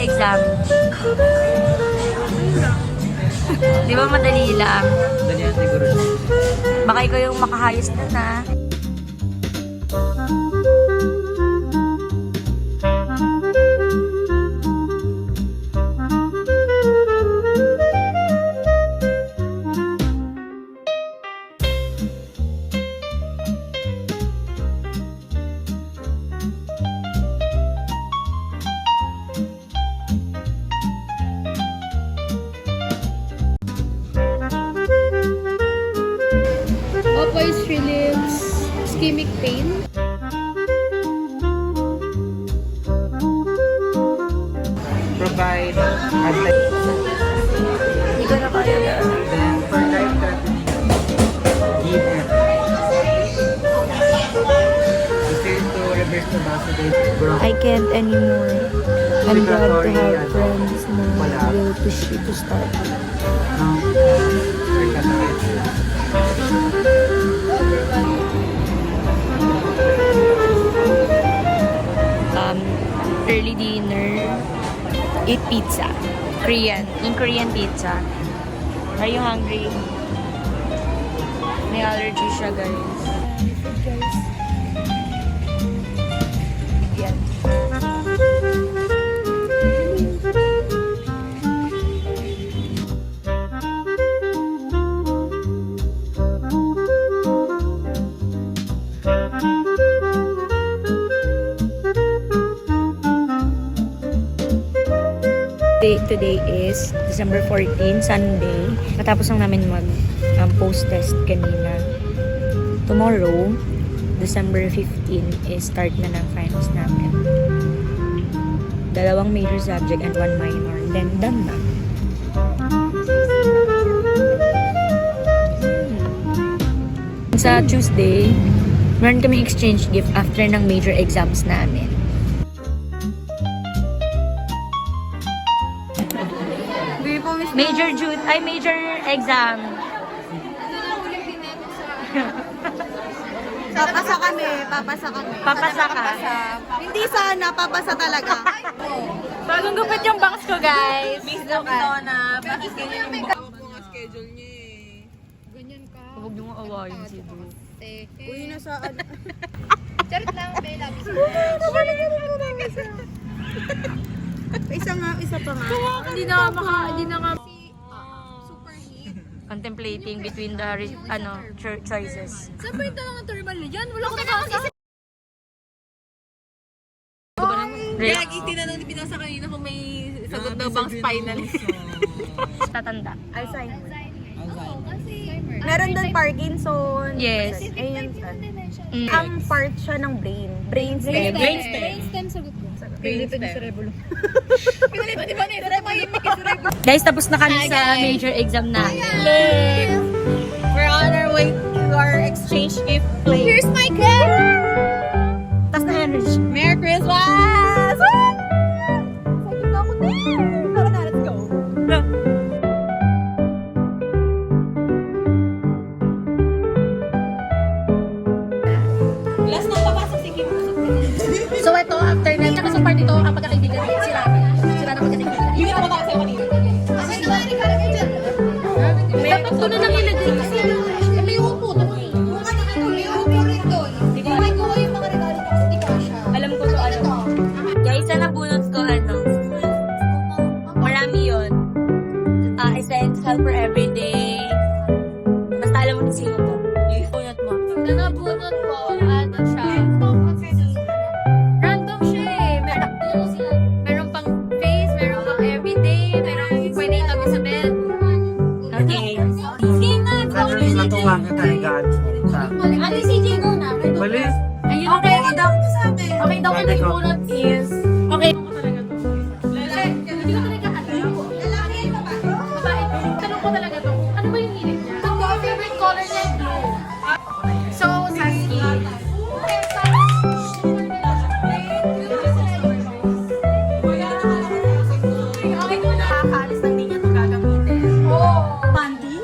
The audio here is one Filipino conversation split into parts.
exam? Di ba madali lang? Madali lang siguro. Baka ikaw yung makahayos na na. Opoy's relieves ischemic pain. Provide anti. Hindi ko na kaya na. Then for life threatening, give and refer to reverse the vasodilate. I can't anymore. I'm glad to have friends na Wala. will push you to start. Early dinner, eat pizza. Yung Korean pizza. Are you hungry? May allergy siya, guys. Yan. Today is December 14, Sunday. Matapos lang namin post-test kanina. Tomorrow, December 15, is start na ng finals namin. 2 major subject and 1 minor. Then, done na. Sa Tuesday, meron kami exchange gift after ng major exams namin. Major exam. Papasa kami. Papasa ka. Hindi sana, papasa talaga. Bagong gupit yung bangs ko, guys. Miss na na. Bakit ganyan yung bangs? Mga schedule niya eh. Ganyan ka. Huwag niyong awayin si Du. Uy, nasa ano. Charot lang, may labis. Isa pa nga. Hindi na nga. Contemplating between the choices. Saan ba yung tanong ng thermal yan? Wala ko nakakasip. Lagi tinanong ni Pinasa kanina kung may sagot daw bang spinal. Tatanda. Alzheimer. Oo, kasi... Meron doon Parkinson. Yes. Ayun. Mm. Ang part siya ng brain. Brainstem. Brainstem sagot ko. Cerebellum. Guys, tapos na kami sa major exam na. Yay! We're on our way to our exchange gift place. Here's my cake! Tapos na energy. Merry Christmas! Excited na ako din! Tara na, let's go! Last na papasok si Kim. So ito, after na, tsaka sa part ito, ang pagkakaibigan natin, sila na pagkakaibigan. Yung na papasok sa'yo kanina. Dapat ko na lang ilagay kasi May upo doon. May upo rin doon. May kuha yung mga regalo ko. Hindi ka siya. alam ko to ano. Guys, sa nabunot ko, marami yun. Essential for everyday. Basta alam mo na sino to. Yung bunot mo. Na nabunot ko, ano siya? Random siya eh. Meron pang face, meron pang everyday, meron pwede itabi sa bed. Okay. Actually, matuwa ka talaga. Ate CJ go na. Bali. Ayun, okay daw. Okay daw ang bunot is... Okay. Hindi ko talaga alam. Babae. Tanong ko talaga to. Ano ba yung hilig niya? Ang favorite color niya is blue. So, Saski. Nakakaalis na hindi niya ito gagamitin. Oh. Panty?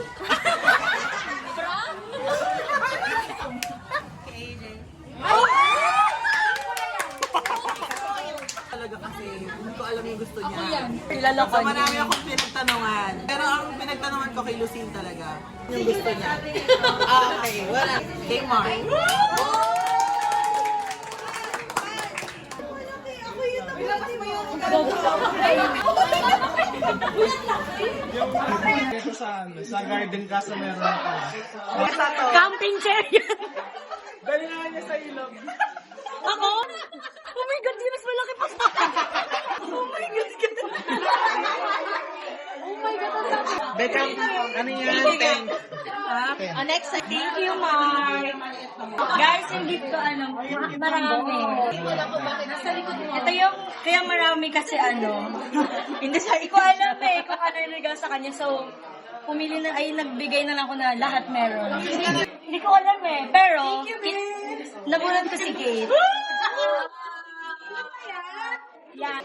Talaga kasi, hindi ko alam yung gusto niya. naloko So marami akong pinagtanungan. Pero ang pinagtanungan ko kay Lucille talaga. Yung gusto niya. Okay, wala. Kay Mark. Ito sa garden ka sa meron ka. Camping chair yan. Dali nga niya sa ilog. Ako? Oh my God, di mas malaki pa sa akin. Oh my God, ganda. Oh my God, ang laki. Beckham, ano yan? Thank. Next, thank you, Mark. Guys, yung gift ko, marami. Ito yung, kaya marami kasi hindi sa, ko alam kung ano yung regalo sa kanya. So, nagbigay na lang ako na lahat meron. Hindi ko alam pero, nabunan ko si Kate. Yan.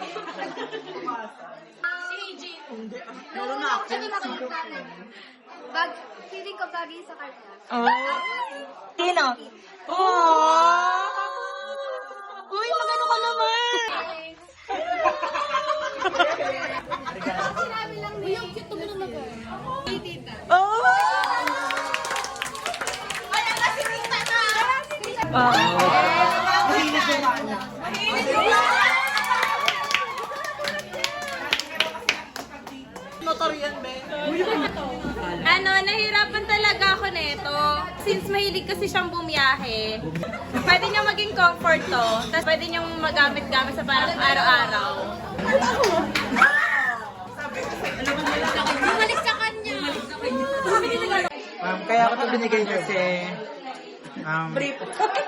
Meron na ako. Feeling ko bagay sa kanya. Sino? Oh! Uy, magano ka naman? Sinabi lang niya. Yung cute mo na mag-girl. Oh! Wala na si Tita na! Motor yan, Ben. Nahirapan talaga ako nito. Since mahilig kasi siyang bumiyahe, pwede niyang maging comfort to. Tapos pwede niyang magamit-gamit sa parang araw-araw. Bumalik sa kanya. Kaya ako ito binigay kasi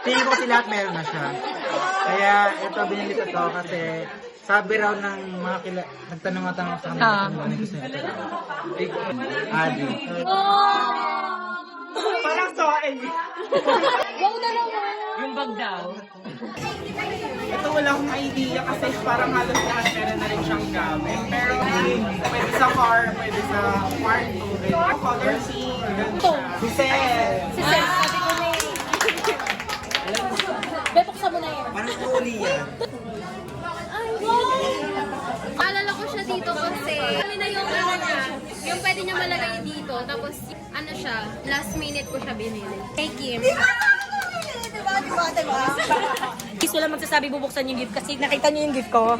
tingin ko kasi lahat meron na siya. Kaya ito binili ko to kasi sabi raw ng mga nagtanong-tanong sa kanila kung ano gusto nila. Big Adi. Parang soain. Wow na naman! Yung bag daw. Ito wala akong idea kasi parang halos lahat meron na rin siyang gamit. Pero pwede sa car, pwede sa kwarto, color scene, si Seth. Si Seth, sabi ko na bebuksan mo na yan. Parang truly yan. Alala ko siya dito kasi kami na yung niya, yung pwede niya malagay dito. Tapos siya, last minute ko siya binili. Kay Kim. Diba? Please, wala magsasabi bubuksan yung gift kasi nakita niyo yung gift ko.